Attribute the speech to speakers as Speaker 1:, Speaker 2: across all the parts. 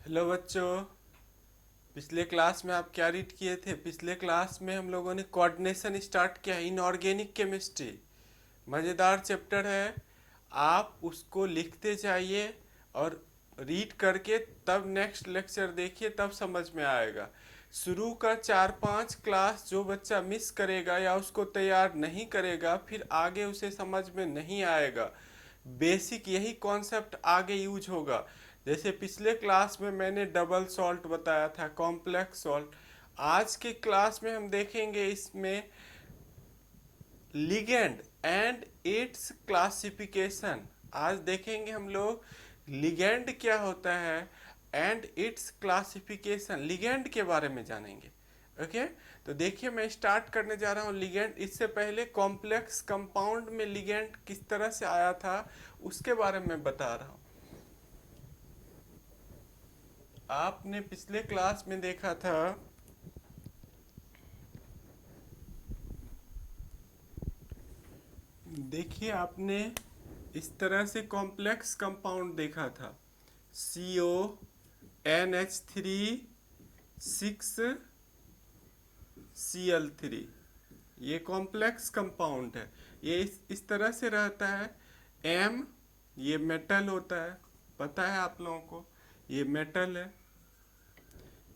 Speaker 1: Hello बच्चों। पिछले class में आप क्या रीड किए थे? पिछले क्लास में हम लोगों ने कोऑर्डिनेशन स्टार्ट किया, इनऑर्गेनिक केमिस्ट्री। मज़ेदार चैप्टर है। आप उसको लिखते जाइए और रीड करके तब नेक्स्ट लेक्चर देखिए, तब समझ में आएगा। शुरू का 4-5 क्लास जो बच्चा मिस करेगा या उसको तैयार नहीं करेगा, फिर आगे उसे समझ में नहीं आएगा। बेसिक यही कॉन्सेप्ट आगे यूज होगा। जैसे पिछले क्लास में मैंने डबल सॉल्ट बताया था, कॉम्प्लेक्स सॉल्ट। आज के क्लास में हम देखेंगे इसमें लिगेंड एंड इट्स क्लासिफिकेशन। आज देखेंगे हम लोग लिगेंड क्या होता है एंड इट्स क्लासिफिकेशन, लिगेंड के बारे में जानेंगे। ओके, तो देखिए मैं स्टार्ट करने जा रहा हूँ लिगेंड। इससे पहले कॉम्प्लेक्स कंपाउंड में लिगेंड किस तरह से आया था उसके बारे में बता रहा हूँ। आपने पिछले क्लास में देखा था, देखिए आपने इस तरह से कॉम्प्लेक्स कंपाउंड देखा था, CONH3 6Cl3। ये कॉम्प्लेक्स कंपाउंड है। ये इस तरह से रहता है। M, ये मेटल होता है, पता है आप लोगों को, ये मेटल है।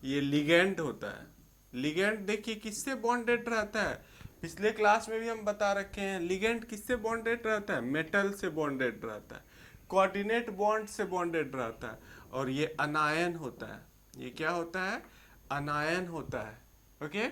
Speaker 1: ये लिगेंड होता है। लिगेंड देखिए किससे बॉन्डेड रहता है, पिछले क्लास में भी हम बता रखे हैं। लिगेंड किससे बॉन्डेड रहता है? मेटल से बॉन्डेड रहता है, कोऑर्डिनेट बॉन्ड से बॉन्डेड रहता है। और ये अनायन होता है। ये क्या होता है? अनायन होता है। ओके,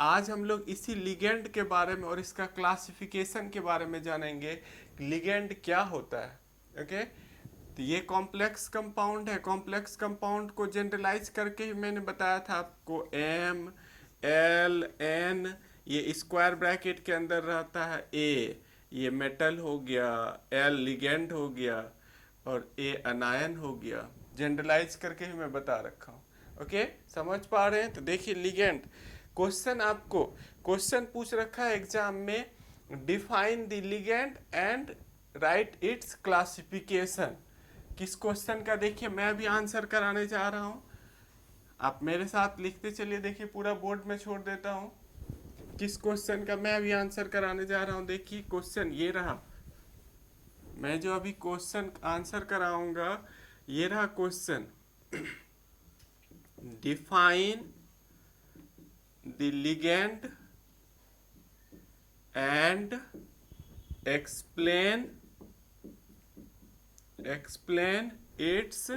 Speaker 1: आज हम लोग इसी लिगेंड के बारे में और इसका क्लासिफिकेशन के बारे में जानेंगे। लिगेंड क्या होता है। ओके, तो ये कॉम्प्लेक्स कंपाउंड है। कॉम्प्लेक्स कंपाउंड को जनरलाइज करके ही मैंने बताया था आपको, ML N, ये स्क्वायर ब्रैकेट के अंदर रहता है। A ये मेटल हो गया, L लिगेंड हो गया और A अनायन हो गया। जनरलाइज करके ही मैं बता रखा हूँ। ओके, समझ पा रहे हैं? तो देखिए लिगेंड क्वेश्चन, आपको क्वेश्चन पूछ रखा है एग्जाम में, define the ligand and right it's classification. किस क्वेश्चन का? देखिए मैं अभी आंसर कराने जा रहा हूँ, आप मेरे साथ लिखते चलिए। देखिए पूरा बोर्ड में छोड़ देता हूँ। किस क्वेश्चन का मैं अभी आंसर कराने जा रहा हूँ? देखिए क्वेश्चन ये रहा। मैं जो अभी क्वेश्चन आंसर कराऊंगा ये रहा question. Define the ligand and explain it's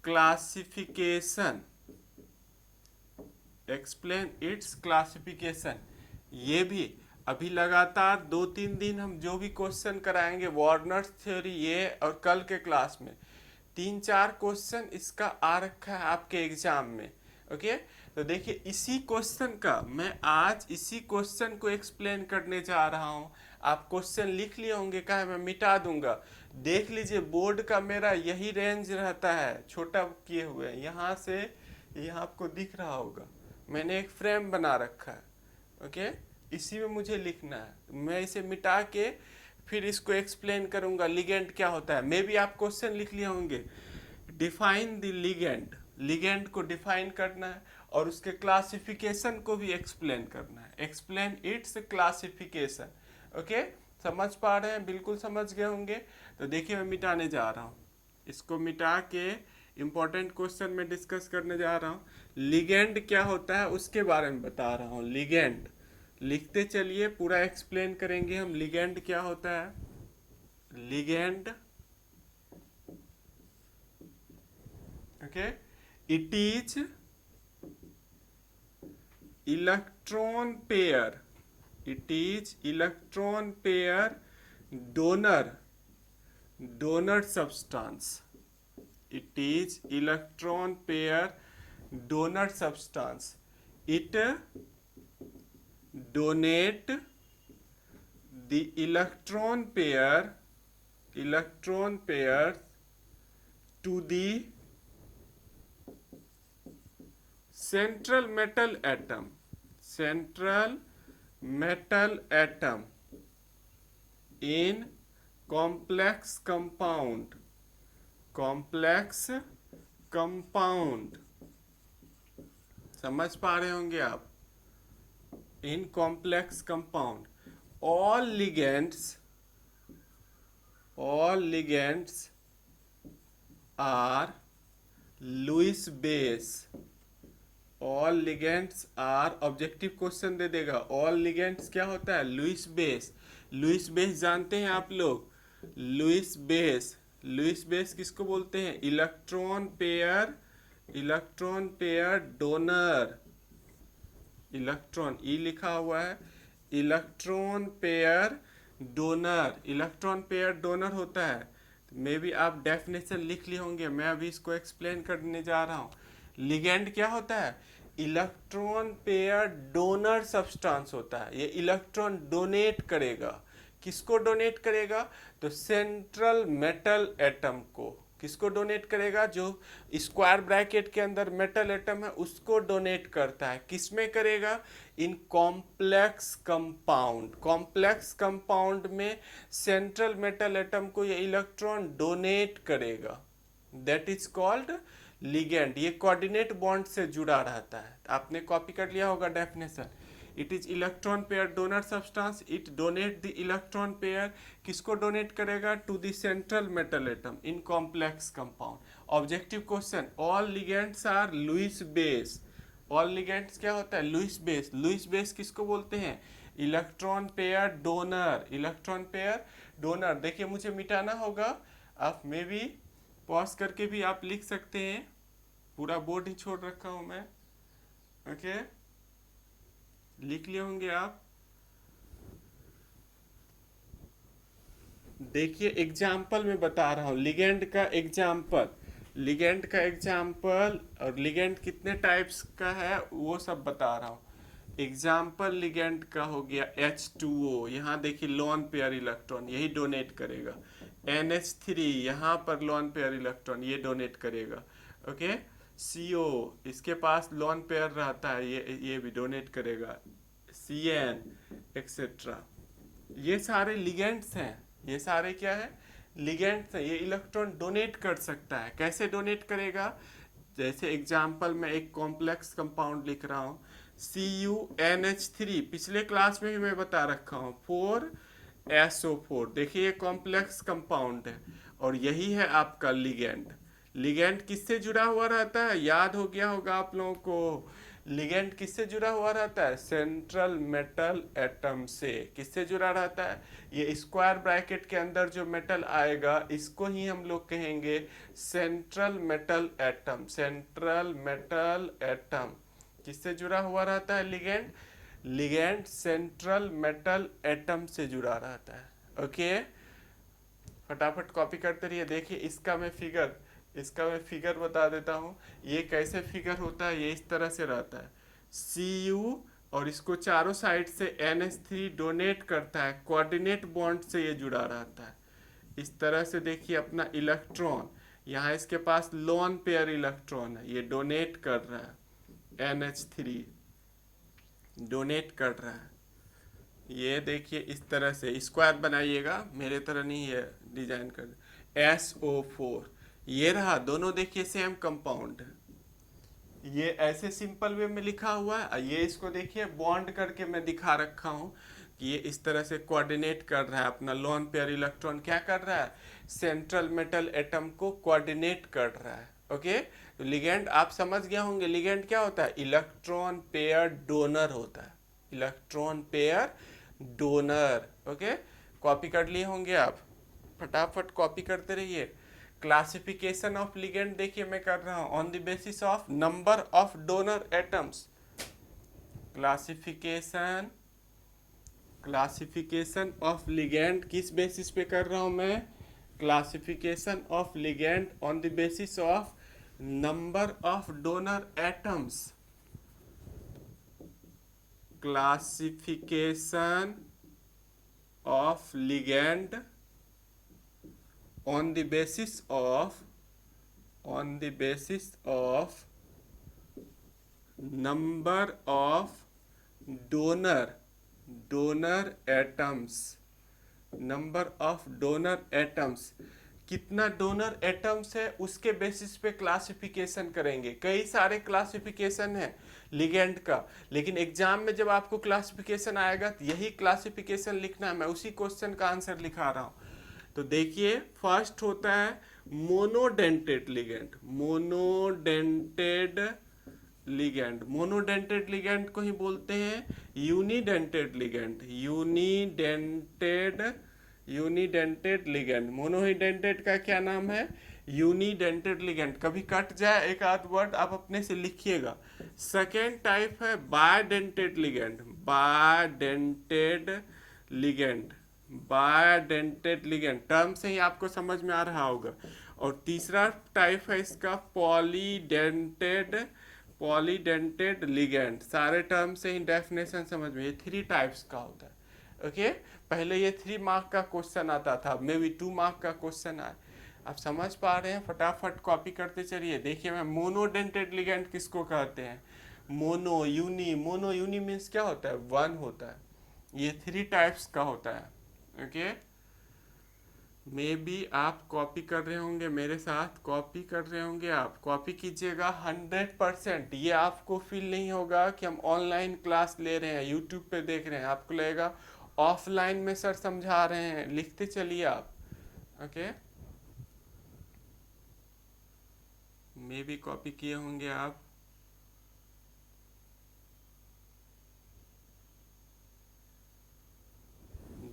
Speaker 1: classification. Explain it's classification. ये भी अभी लगातार 2-3 दिन हम जो भी क्वेश्चन कराएंगे, वार्नर्स थ्योरी, ये और कल के क्लास में 3-4 क्वेश्चन इसका आ रखा है आपके एग्जाम में। ओके, तो देखिए इसी क्वेश्चन का मैं आज इसी क्वेश्चन को एक्सप्लेन करने जा रहा हूँ। आप क्वेश्चन लिख लिए होंगे, कहा मैं मिटा दूंगा। देख लीजिए बोर्ड का मेरा यही रेंज रहता है, छोटा किए हुए यहाँ से यहाँ आपको दिख रहा होगा। मैंने एक फ्रेम बना रखा है। ओके, इसी में मुझे लिखना है। मैं इसे मिटा के फिर इसको एक्सप्लेन करूंगा लिगेंड क्या होता है। मे भी आप क्वेश्चन लिख लिए होंगे, डिफाइन द लिगेंड। लिगेंड को डिफाइन करना है और उसके क्लासिफिकेशन को भी एक्सप्लेन करना है। Explain it's classification. ओके, समझ पा रहे हैं? बिल्कुल समझ गए होंगे। तो देखिए मैं मिटाने जा रहा हूँ, इसको मिटा के इंपॉर्टेंट क्वेश्चन में डिस्कस करने जा रहा हूँ। लिगेंड क्या होता है उसके बारे में बता रहा हूँ। लिगेंड लिखते चलिए, पूरा एक्सप्लेन करेंगे हम। लिगेंड क्या होता है? Ligand, okay, it is electron pair, it is electron pair donor substance. It is electron pair donor substance. It donate the electron pairs to the central metal atom in complex compound complex compound, समझ पा रहे होंगे आप। In complex compound all ligands are Lewis base, all ligands are, objective question दे देगा, all ligands क्या होता है, लुइस बेस। लुइस बेस जानते हैं आप लोग, लुइस बेस, लुइस बेस किसको बोलते हैं, इलेक्ट्रॉन पेयर डोनर, इलेक्ट्रॉन ई लिखा हुआ है, electron pair donor, electron pair donor होता है। मे बी आप डेफिनेशन लिख लिए होंगे, मैं अभी इसको एक्सप्लेन करने जा रहा हूँ। लिगेंड क्या होता है, इलेक्ट्रॉन पेयर डोनर सब्सटेंस होता है। ये इलेक्ट्रॉन डोनेट करेगा, किसको डोनेट करेगा, तो सेंट्रल मेटल एटम को। किसको डोनेट करेगा, जो स्क्वायर ब्रैकेट के अंदर मेटल एटम है उसको डोनेट करता है। किसमें करेगा, in complex compound, complex compound में सेंट्रल मेटल एटम को ये इलेक्ट्रॉन डोनेट करेगा, दैट इज कॉल्ड लिगेंड। ये कोऑर्डिनेट बॉन्ड से जुड़ा रहता है, आपने कॉपी कर लिया होगा definition. It is electron pair donor substance, it donate the electron pair, किसको डोनेट करेगा, to the central metal atom in complex compound. Objective question, all ligands are Lewis base, all ligands क्या होता है, Lewis base. Lewis base किसको बोलते हैं, electron pair donor, electron pair donor. देखिए मुझे मिटाना होगा, आप मे बी पॉज करके भी आप लिख सकते हैं, पूरा बोर्ड ही छोड़ रखा हूं मैं, ओके लिख लिए होंगे आप। देखिए एग्जाम्पल में बता रहा हूं, लिगेंड का एग्जाम्पल, लिगेंड का एग्जाम्पल, और लिगेंड कितने टाइप्स का है वो सब बता रहा हूं। एग्जाम्पल लिगेंड का हो गया H2O, यहाँ देखिए लोन पेयर इलेक्ट्रॉन, यही डोनेट करेगा। NH3, यहाँ पर लोन पेयर इलेक्ट्रॉन, ये डोनेट करेगा। ओके CO, इसके पास लोन पेयर रहता है, ये भी डोनेट करेगा। CN एक्सेट्रा, ये सारे लिगेंड्स हैं, ये सारे क्या है, लिगेंड्स हैं। ये इलेक्ट्रॉन डोनेट कर सकता है, कैसे डोनेट करेगा, जैसे एग्जांपल में एक कॉम्प्लेक्स कंपाउंड लिख रहा हूँ CuNH3, पिछले क्लास में भी मैं बता रखा हूँ 4SO4। देखिए ये कॉम्प्लेक्स कंपाउंड है और यही है आपका लिगेंड। लिगेंड किससे जुड़ा हुआ रहता है, याद हो गया होगा आप लोगों को, लिगेंड किससे जुड़ा हुआ रहता है, सेंट्रल मेटल एटम से। किससे जुड़ा रहता है, ये स्क्वायर ब्रैकेट के अंदर जो मेटल आएगा इसको ही हम लोग कहेंगे central metal atom, central metal atom. किससे जुड़ा हुआ रहता है ligand, ligand central metal atom से जुड़ा रहता है। ओके फटाफट कॉपी करते रहिए। देखिए इसका मैं फिगर बता देता हूँ, ये कैसे फिगर होता है, ये इस तरह से रहता है Cu, और इसको चारों साइड से NH3 डोनेट करता है, कोऑर्डिनेट बॉन्ड से ये जुड़ा रहता है। इस तरह से देखिए अपना इलेक्ट्रॉन, यहाँ इसके पास लोन पेयर इलेक्ट्रॉन है, ये डोनेट कर रहा है, NH3 डोनेट कर रहा है। ये देखिए इस तरह से स्क्वायर बनाइएगा, मेरे तरह नहीं है डिजाइन कर, SO4, ये रहा, दोनों देखिए सेम कंपाउंड, ये ऐसे सिंपल वे में लिखा हुआ है, ये इसको देखिए बॉन्ड करके मैं दिखा रखा हूँ कि ये इस तरह से कोऑर्डिनेट कर रहा है, अपना लोन पेयर इलेक्ट्रॉन क्या कर रहा है, सेंट्रल मेटल एटम को कोऑर्डिनेट कर रहा है। ओके तो लिगेंड आप समझ गया होंगे, लिगेंड क्या होता है, इलेक्ट्रॉन पेयर डोनर होता है, electron pair donor. Okay copy कर लिए होंगे आप, फटाफट कॉपी करते रहिए। क्लासिफिकेशन ऑफ लिगेंड देखिए मैं कर रहा हूं, on the basis of number of donor atoms. Classification of ligand किस बेसिस पे कर रहा हूं मैं, classification of ligand on the basis of number of donor atoms. Classification of ligand on the basis of number of donor atoms, number of donor atoms। कितना donor atoms है उसके basis पे क्लासिफिकेशन करेंगे। कई सारे क्लासिफिकेशन है ligand का, लेकिन एग्जाम में जब आपको क्लासिफिकेशन आएगा तो यही क्लासिफिकेशन लिखना है। मैं उसी क्वेश्चन का आंसर लिखा रहा हूँ। तो देखिए फर्स्ट होता है monodentate ligand. Monodentate ligand, monodentate ligand को ही बोलते हैं unidentate ligand. Unidentate ligand. Monodentate का क्या नाम है? Unidentate ligand. कभी कट जाए एक आध वर्ड आप अपने से लिखिएगा। सेकेंड टाइप है बायडेंटेड लिगेंड। बायडेंटेड लिगेंड, बायडेंटेड लिगेंड टर्म से ही आपको समझ में आ रहा होगा। और तीसरा टाइप है इसका पॉलीडेंटेड लिगेंड। सारे टर्म से ही डेफिनेशन समझ में, ये 3 टाइप्स का होता है। ओके, पहले ये 3 मार्क का क्वेश्चन आता था, अब मे भी 2 मार्क का क्वेश्चन आए। आप समझ पा रहे हैं? फटाफट कॉपी करते चलिए। देखिए मैं मोनोडेंटेड लिगेंड किसको कहते हैं? मोनो यूनी मीन्स क्या होता है? 1 होता है। ये 3 टाइप्स का होता है। ओके, मे बी आप कॉपी कर रहे होंगे मेरे साथ, कॉपी कर रहे होंगे। आप कॉपी कीजिएगा 100%। ये आपको फील नहीं होगा कि हम ऑनलाइन क्लास ले रहे हैं, यूट्यूब पे देख रहे हैं। आपको लगेगा ऑफलाइन में सर समझा रहे हैं। लिखते चलिए आप। ओके, मे बी कॉपी किए होंगे आप।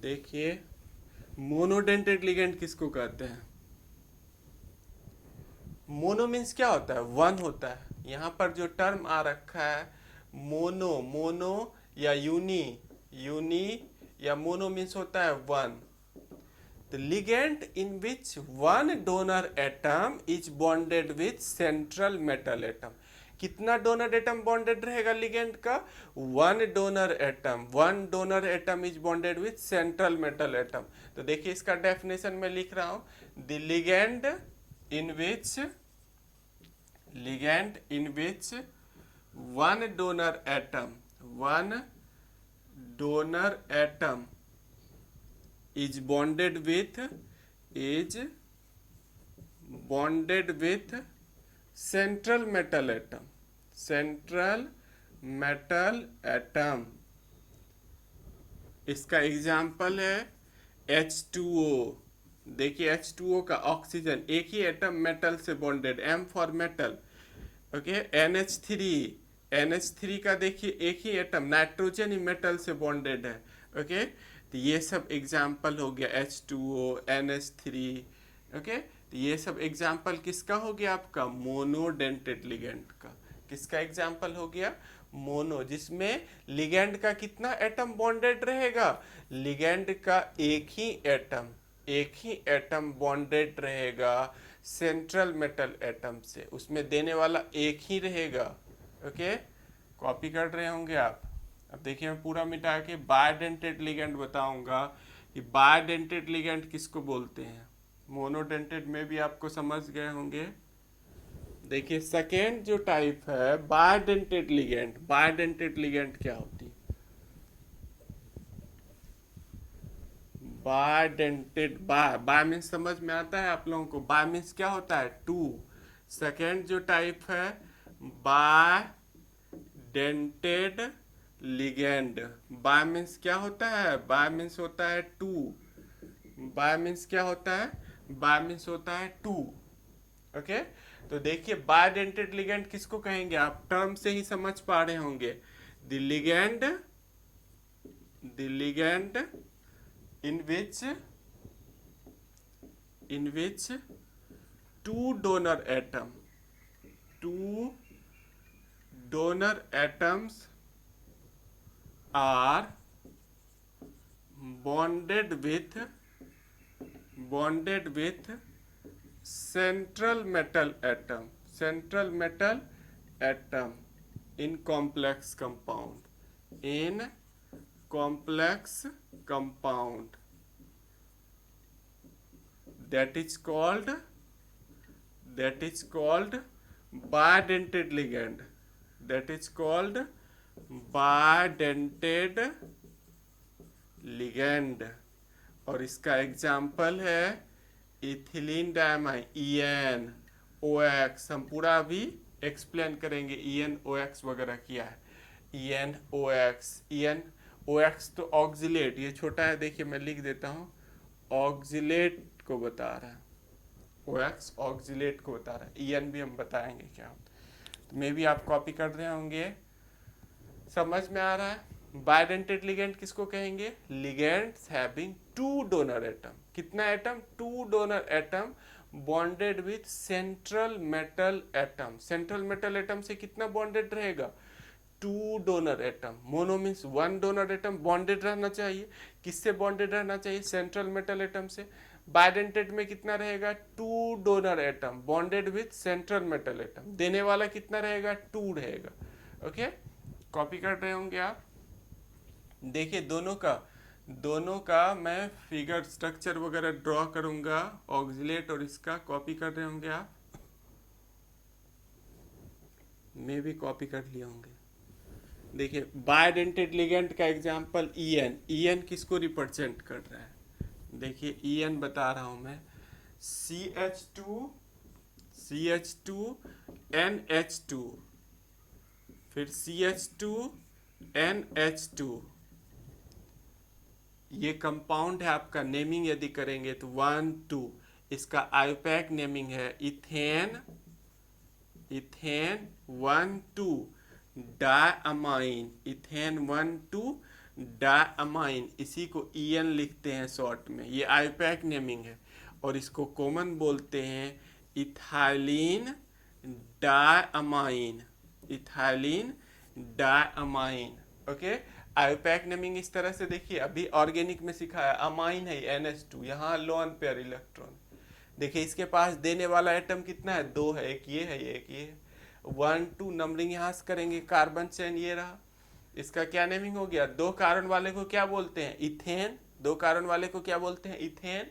Speaker 1: देखिए मोनोडेंटेड लिगेंड किसको कहते हैं? मोनो मीन्स क्या होता है? 1 होता है। यहाँ पर जो टर्म आ रखा है मोनो या यूनी या मोनो मीन्स होता है 1। The ligand in which one donor atom is bonded with central metal atom. कितना डोनर एटम बॉन्डेड रहेगा लिगेंड का? 1 donor atom. 1 donor atom is bonded with central metal atom. तो देखिए इसका डेफिनेशन में लिख रहा हूं। The ligand in which 1 donor atom is bonded with central metal atom। इसका एग्जाम्पल है H2O। देखिए H2O का ऑक्सीजन, एक ही एटम मेटल से bonded, M for metal. Okay, NH3 का देखिए एक ही एटम नाइट्रोजन ही मेटल से बॉन्डेड है। ओके, तो ये सब एग्जाम्पल हो गया H2O, NH3। ओके, तो ये सब एग्जाम्पल किसका हो गया? आपका मोनोडेंटेड लिगेंड का। किसका एग्जाम्पल हो गया? मोनो, जिसमें लिगेंड का कितना एटम बॉन्डेड रहेगा? लिगेंड का एक ही एटम बॉन्डेड रहेगा सेंट्रल मेटल एटम से, उसमें देने वाला एक ही रहेगा। ओके, कॉपी कर रहे होंगे आप। अब देखिए मैं पूरा मिटा के बायडेंटेड लिगेंड बताऊंगा कि बायडेंटेड लिगेंड किसको बोलते हैं। मोनोडेंटेड में भी आपको समझ गए होंगे। देखिए सेकेंड जो टाइप है बायडेंटेड लिगेंड। बायडेंटेड लिगेंड क्या होती है? बायडेंटेड, बाय मीन्स समझ में आता है आप लोगों को? बाय मीन्स क्या होता है? 2। सेकेंड जो टाइप है बायडेंटेड लिगेंड। बाय मीन्स क्या होता है? बाय मीन्स होता है 2। बाय मीन्स क्या होता है? बाय मीन्स होता है 2। ओके, तो देखिए बायडेंटेड लिगेंड किसको कहेंगे? आप टर्म से ही समझ पा रहे होंगे। The ligand in which two donor atoms are bonded with central metal atom in complex compound that is called bidentate ligand. That is called bidentate ligand। और इसका एग्जाम्पल है इथिलीन डायमाइन EN OX, हम पूरा अभी explain करेंगे। EN OX वगैरह किया है। EN OX तो ऑक्जिलेट, ये छोटा है, देखिए मैं लिख देता हूँ, ऑक्जिलेट को बता रहा है, OX ऑक्जिलेट को बता रहा है। EN भी हम बताएंगे क्या होता है, तो मे भी आप कॉपी कर रहे होंगे, समझ में आ रहा है। बाइडेंटेड लिगेंड किसको कहेंगे? Ligands having two donor atom. कितना atom? Two donor atom bonded with central metal atom. Central metal atom से कितना बॉन्डेड रहेगा? Two donor atom. Mono means one donor atom bonded रहना चाहिए। किससे बॉन्डेड रहना चाहिए? सेंट्रल मेटल एटम से। बाइडेंटेड में कितना रहेगा? Two donor atom bonded with central metal atom. देने वाला कितना रहेगा? टू रहेगा। ओके, कॉपी कर रहे होंगे आप। देखिए दोनों का मैं फिगर स्ट्रक्चर वगैरह ड्रॉ करूंगा, ऑक्जिलेट और इसका कॉपी कर रहे होंगे आप, मैं भी कॉपी कर लिए होंगे। देखिए बाइडेंटेड लिगेंड का एग्जांपल EN किसको रिप्रेजेंट कर रहा है? देखिए EN बता रहा हूं मैं, CH2 NH2, फिर CH2 NH2, ये कंपाउंड है आपका। नेमिंग यदि करेंगे तो 1 2, इसका आईपैक नेमिंग है इथेन 1 2 डायअमाइन, इथेन 1 2 डायअमाइन, इसी को EN लिखते हैं शॉर्ट में। ये आईपैक नेमिंग है और इसको कॉमन बोलते हैं ethylene diamine, ethylene diamine. Okay, IUPAC naming इस तरह से। देखिए अभी ऑर्गेनिक में सिखाया, अमाइन है NH2, यहाँ लोन पेयर इलेक्ट्रॉन। देखिए इसके पास देने वाला एटम कितना है? 2 है, एक ये है, एक ये है। 1 2 नंबरिंग यहाँ से करेंगे, कार्बन चेन ये रहा। इसका क्या नेमिंग हो गया? 2 कार्बन वाले को क्या बोलते हैं? इथेन। 2 कार्बन वाले को क्या बोलते हैं? इथेन।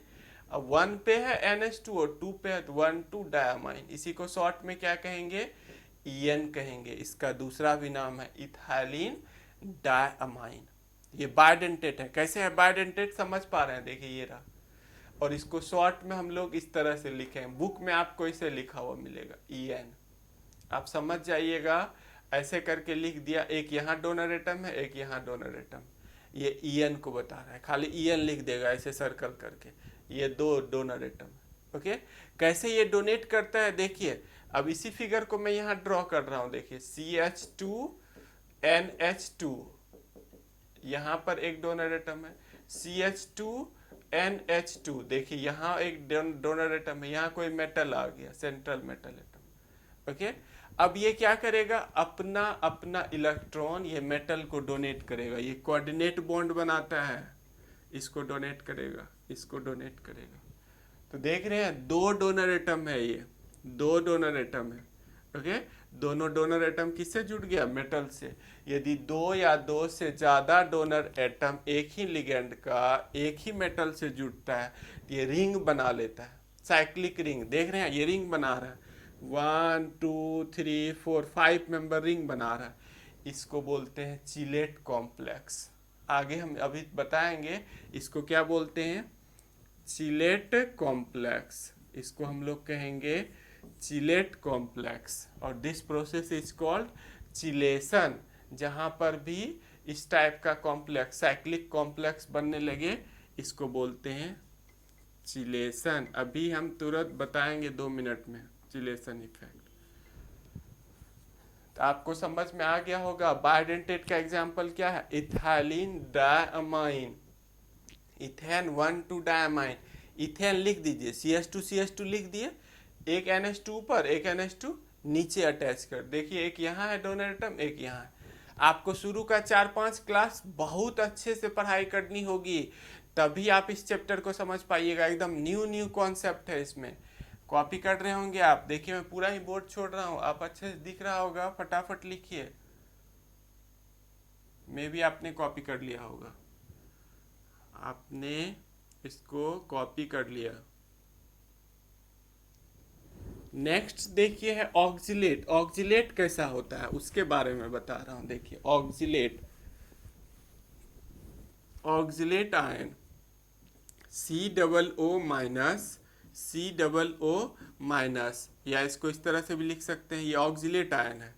Speaker 1: अब 1 पे है NH2 और 2 पे है तो 1 2 डायमाइन, इसी को शॉर्ट में क्या कहेंगे? EN कहेंगे। इसका दूसरा भी नाम है इथाइलिन डायअमाइन। ये बाइडेंटेट है। कैसे है बाइडेंटेट? समझ पा रहे हैं? देखिए ये रहा, और इसको शॉर्ट में हम लोग इस तरह से लिखे हैं, बुक में आपको इसे लिखा हुआ मिलेगा EN। आप समझ जाइएगा, ऐसे करके लिख दिया, एक यहाँ डोनर एटम है, एक यहाँ डोनर एटम, ये EN को बता रहा है, खाली EN लिख देगा ऐसे सर्कल करके, ये 2 डोनर एटम। ओके, कैसे ये डोनेट करता है देखिए। अब इसी फिगर को मैं यहाँ ड्रॉ कर रहा हूँ, देखिए CH2 NH2, यहाँ पर एक डोनर एटम है, CH2 NH2, देखिए यहाँ एक डोनर एटम है, यहाँ कोई मेटल आ गया, सेंट्रल मेटल एटम। ओके, अब ये क्या करेगा? अपना अपना इलेक्ट्रॉन ये मेटल को डोनेट करेगा। ये कोऑर्डिनेट बॉन्ड बनाता है, इसको डोनेट करेगा, इसको डोनेट करेगा। तो देख रहे हैं 2 डोनर एटम है, ये 2 डोनर एटम है। ओके, दोनों डोनर एटम किससे जुड़ गया? मेटल से। यदि 2 या 2 से ज्यादा डोनर एटम एक ही लिगेंड का एक ही मेटल से जुड़ता है तो ये रिंग बना लेता है, साइक्लिक रिंग। देख रहे हैं ये रिंग बना रहा है, 1 2 3 4 5 मेंबर रिंग बना रहा है। इसको बोलते हैं चिलेट कॉम्प्लेक्स। आगे हम अभी बताएंगे इसको क्या बोलते हैं, चिलेट कॉम्प्लेक्स। इसको हम लोग कहेंगे चिलेट कॉम्प्लेक्स, और this process is called chelation. जहां पर भी इस टाइप का कॉम्प्लेक्स, साइक्लिक कॉम्प्लेक्स बनने लगे, इसको बोलते हैं चिलेशन। अभी हम तुरंत बताएंगे 2 मिनट में चिलेशन इफेक्ट। तो आपको समझ में आ गया होगा। बाइडेंटेट का एग्जांपल क्या है? Ethylene diamine, ethane 1 2 diamine. Ethane लिख दीजिए, CH2 लिख दिए, एक NH2 ऊपर, एक NH2 नीचे अटैच कर। देखिए एक यहाँ है डोनर एटम, एक यहाँ है। आपको शुरू का 4-5 क्लास बहुत अच्छे से पढ़ाई करनी होगी, तभी आप इस चैप्टर को समझ पाइएगा। एकदम न्यू कॉन्सेप्ट है इसमें। कॉपी कर रहे होंगे आप, देखिए मैं पूरा ही बोर्ड छोड़ रहा हूँ, आप अच्छे से दिख रहा होगा, फटाफट लिखिए। मे भी आपने कॉपी कर लिया होगा, आपने इसको कॉपी कर लिया। नेक्स्ट देखिए है ऑक्जिलेट। ऑक्जिलेट कैसा होता है उसके बारे में बता रहा हूं। देखिए ऑक्जिलेट आयन COO- COO-, या इसको इस तरह से भी लिख सकते हैं, ये ऑक्जिलेट आयन है,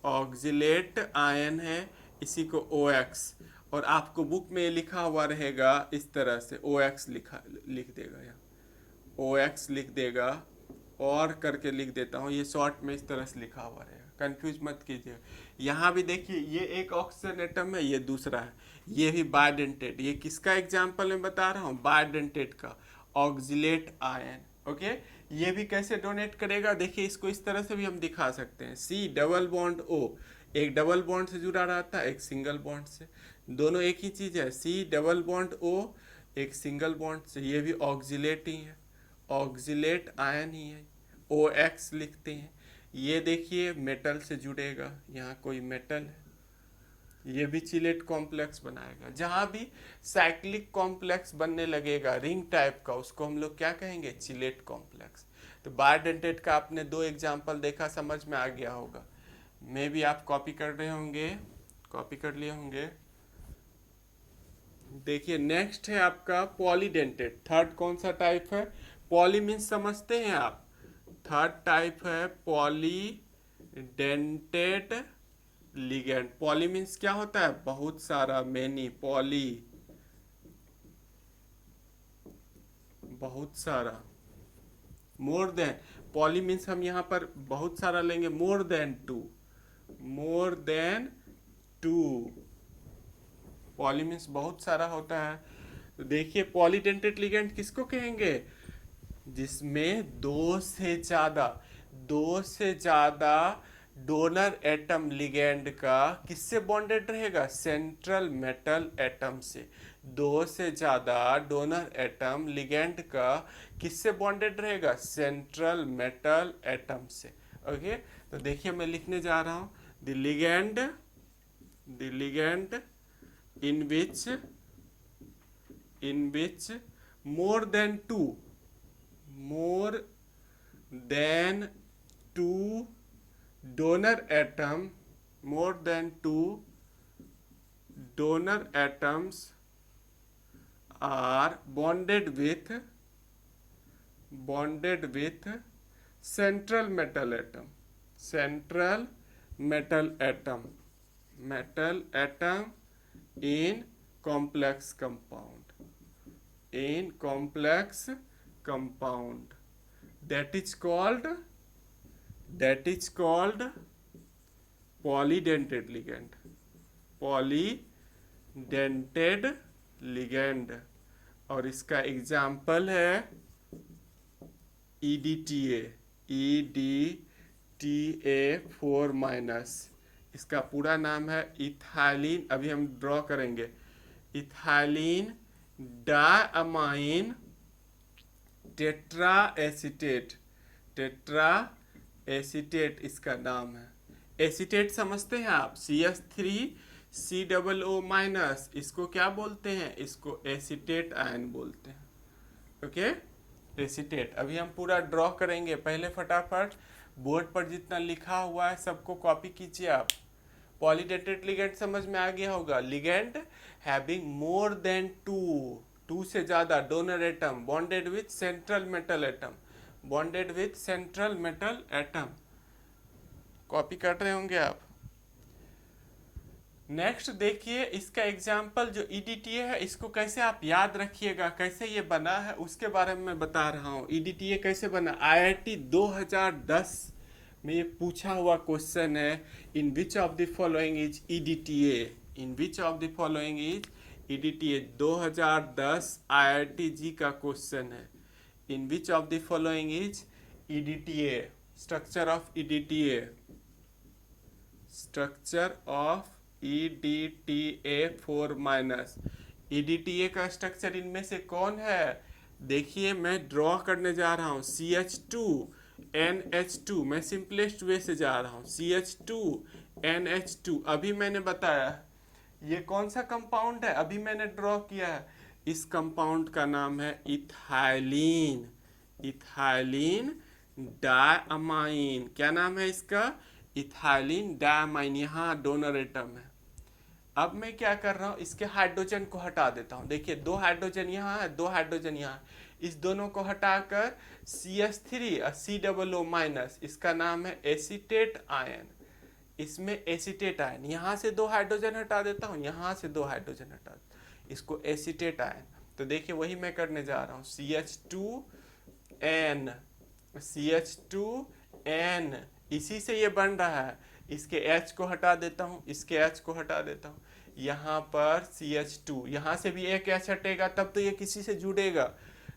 Speaker 1: ऑक्जिलेट आयन है, इसी को OX, और आपको बुक में लिखा हुआ रहेगा इस तरह से OX लिख देगा, या OX लिख देगा, और करके लिख देता हूँ, ये शॉर्ट में इस तरह से लिखा हुआ रहेगा, कंफ्यूज मत कीजिए। यहाँ भी देखिए ये एक ऑक्सीजन एटम है, ये दूसरा है, ये भी बायडेंटेट, ये किसका एग्जाम्पल मैं बता रहा हूँ, बायडेंटेट का ऑक्जिलेट आयन। ओके, ये भी कैसे डोनेट करेगा, देखिए इसको इस तरह से भी हम दिखा सकते हैं, C+O, एक डबल बॉन्ड से जुड़ा रहता है, एक सिंगल बॉन्ड से, दोनों एक ही चीज है, C+O, एक सिंगल बॉन्ड से, ये भी ऑक्जिलेट ही है, ऑक्जिलेट आयन ही है, OX लिखते हैं। ये देखिए मेटल से जुड़ेगा, यहाँ कोई मेटल है, ये भी चिलेट कॉम्प्लेक्स बनाएगा। जहां भी साइक्लिक कॉम्प्लेक्स बनने लगेगा रिंग टाइप का, उसको हम लोग क्या कहेंगे, चिलेट कॉम्प्लेक्स। तो बायडेंटेट का आपने 2 एग्जाम्पल देखा, समझ में आ गया होगा, मे भी आप कॉपी कर रहे होंगे, कॉपी कर लिए होंगे। देखिए नेक्स्ट है आपका पॉलीडेंटेट, थर्ड कौन सा टाइप है, पॉली मीन्स समझते हैं आप, थर्ड टाइप है पॉलीडेंटेट लिगेंड। पॉली मीन्स क्या होता है, बहुत सारा, मेनी, पॉली बहुत सारा, मोर देन, पॉली मीन्स हम यहाँ पर बहुत सारा लेंगे, more than two, more than two, poly means बहुत सारा होता है। तो देखिए पॉलीडेंटेट लिगेंड किसको कहेंगे, जिसमें दो से ज्यादा डोनर एटम लिगेंड का किससे बॉन्डेड रहेगा, सेंट्रल मेटल एटम से, 2 से ज्यादा डोनर एटम लिगेंड का किससे बॉन्डेड रहेगा, सेंट्रल मेटल एटम से। ओके, तो देखिए मैं लिखने जा रहा हूं, the ligand in which more than two donor atoms are bonded with central metal atom in complex compound, that is called polydentate ligand। और इसका एग्जाम्पल है EDTA4-, इसका पूरा नाम है इथाइलिन, अभी हम ड्रॉ करेंगे, इथाइलिन डायमाइन टेट्रा एसीटेट इसका नाम है। एसीटेट समझते हैं आप, CH3COO-, इसको क्या बोलते हैं, इसको एसीटेट आयन बोलते हैं। ओके, एसीटेट अभी हम पूरा ड्रॉ करेंगे, पहले फटाफट बोर्ड पर जितना लिखा हुआ है सबको कॉपी कीजिए आप। पॉलीडेंटेट लिगेंड समझ में आ गया होगा, ligand having more than two से ज्यादा donor atom bonded with central metal atom, copy कर रहे होंगे आप। नेक्स्ट देखिए इसका एग्जाम्पल जो EDTA है, इसको कैसे आप याद रखिएगा, कैसे ये बना है उसके बारे में मैं बता रहा हूँ। EDTA कैसे बना, IIT 2010 में ये पूछा हुआ क्वेश्चन है, in which of the following is EDTA, 2010 IIT JEE का क्वेश्चन है, in which of the following is EDTA, structure of EDTA4-, EDTA का स्ट्रक्चर इनमें से कौन है, देखिए मैं ड्रॉ करने जा रहा हूँ, CH2NH2, मैं सिंपलेस्ट वे से जा रहा हूँ, CH2NH2, अभी मैंने बताया ये कौन सा कंपाउंड है, अभी मैंने ड्रॉ किया है, इस कंपाउंड का नाम है इथाइलिन डायमाइन। क्या नाम है इसका, इथाइलिन डायमाइन, यहाँ डोनर एटम है। अब मैं क्या कर रहा हूँ, इसके हाइड्रोजन को हटा देता हूँ, देखिए 2 हाइड्रोजन यहाँ है, 2 हाइड्रोजन यहाँ है, इस दोनों को हटाकर CH3 और COO माइनस, इसका नाम है एसीटेट आयन। इसमें एसीटेट आयन, यहाँ से 2 हाइड्रोजन हटा देता हूँ, यहाँ से 2 हाइड्रोजन हटा, इसको एसीटेट आयन। तो देखिए वही मैं करने जा रहा हूँ, CH2N, CH2N, इसी से ये बन रहा है। इसके H को हटा देता हूँ, इसके H को हटा देता हूँ, यहाँ पर CH2, यहाँ से भी एक H हटेगा तब तो ये किसी से जुड़ेगा,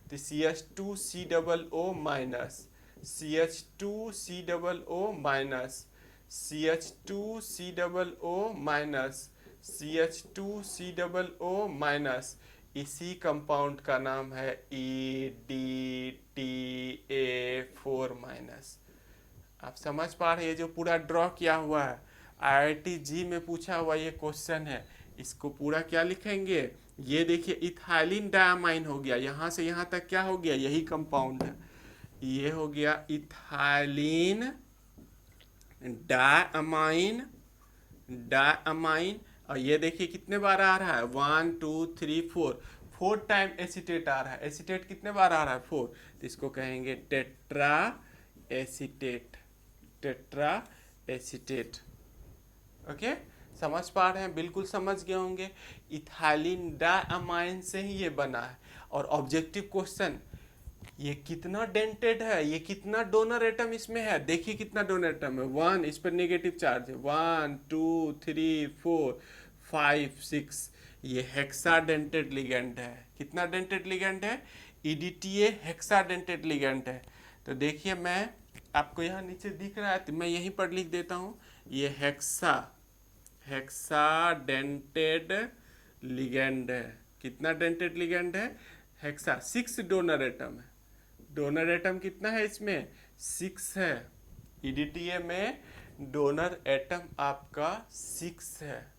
Speaker 1: तो CH2COO minus, CH2COO minus, CH2COO minus, CH2COO minus, इसी कंपाउंड का नाम है EDTA4 माइनस। आप समझ पा रहे हैं, ये जो पूरा ड्रॉ किया हुआ है IIT जी में पूछा हुआ ये क्वेश्चन है, इसको पूरा क्या लिखेंगे, ये देखिए इथाइलिन डायमाइन हो गया, यहाँ से यहाँ तक क्या हो गया, यही कंपाउंड है, ये हो गया इथाइलिन डायमाइन, डायमाइन। और ये देखिए कितने बार आ रहा है, 1 2 3 4, 4 टाइम एसीटेट आ रहा है। एसीटेट कितने बार आ रहा है, 4, तो इसको कहेंगे tetra acetate, tetra acetate. Okay, समझ पा रहे हैं, बिल्कुल समझ गए होंगे। इथाइलिन डायमाइन से ही ये बना है। और ऑब्जेक्टिव क्वेश्चन, ये कितना डेंटेड है, ये कितना डोनर एटम इसमें है, देखिए कितना डोनर एटम है, 1, इस पर नेगेटिव चार्ज है, 1 2 3 4 5 6, ये हेक्सा डेंटेड लिगेंड है। कितना डेंटेड लिगेंड है, EDTA हेक्सा डेंटेड लिगेंड है। तो देखिए मैं आपको यहाँ नीचे दिख रहा है तो मैं यहीं पर लिख देता हूँ, ये हेक्सा, हेक्सा डेंटेड लिगेंड है। कितना डेंटेड लिगेंड है, हेक्सा, 6 डोनर एटम है। डोनर एटम कितना है इसमें, 6 है। EDTA में डोनर एटम आपका 6 है।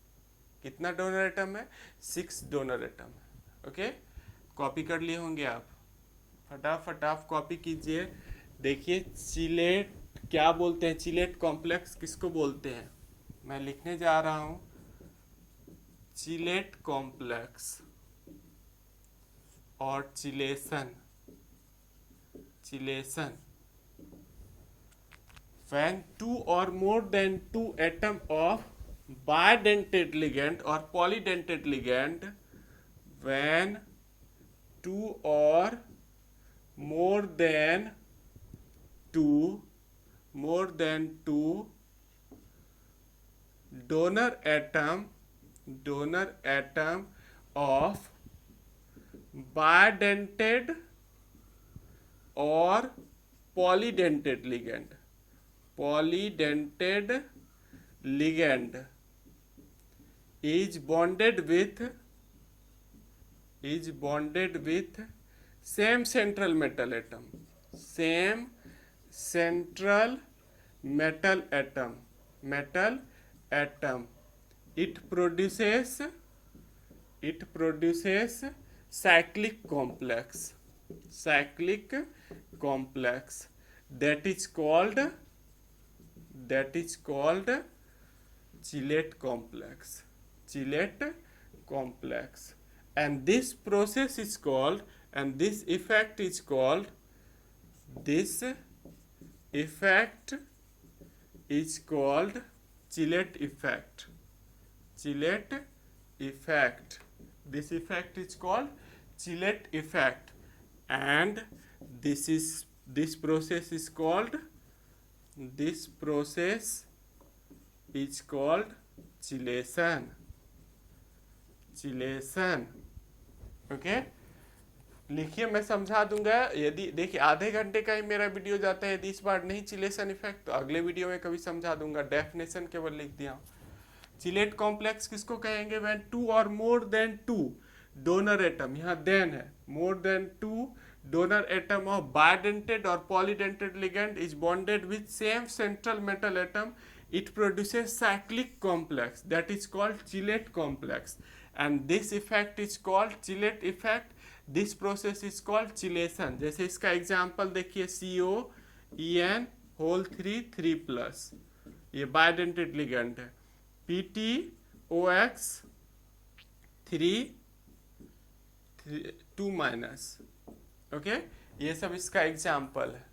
Speaker 1: कितना डोनर एटम है, 6 डोनर एटम है। ओके, कॉपी कर लिए होंगे आप, फटाफट आप कॉपी कीजिए। देखिए चिलेट क्या बोलते हैं, चिलेट कॉम्प्लेक्स किसको बोलते हैं, मैं लिखने जा रहा हूं, चिलेट कॉम्प्लेक्स और chelation, chelation, when 2 or more than 2 atom of bidentate ligand or polydentate ligand, when 2 or more than 2 donor atom of bidentate or polydentate ligand, polydentate ligand is bonded with same central metal atom, same central metal atom, it produces cyclic complex, that is called chilate complex, and this process is called, and this effect is called chilate effect. This effect is called chilate effect, and this process is called chilation. Okay, लिखिए मैं समझा दूंगा। यदि देखिए आधे घंटे का ही मेरा वीडियो जाता है, यदि इस बार नहीं चिलेशन इफेक्ट तो अगले वीडियो में कभी समझा दूंगा। डेफिनेशन केवल लिख दिया हूँ। चिलेट कॉम्प्लेक्स किसको कहेंगे, व्हेन 2 और मोर देन 2 डोनर एटम, यहाँ देन है, more than 2 donor atom of bidentate or polydentate ligand is bonded with same central metal atom, it produces cyclic complex that is called chilate complex, and this effect is called chilate effect. This process is called chilation. जैसे इसका example देखिए, COEN whole 3 ये bidentate ligand है, PTOX 2 minus, okay, ये सब इसका example है।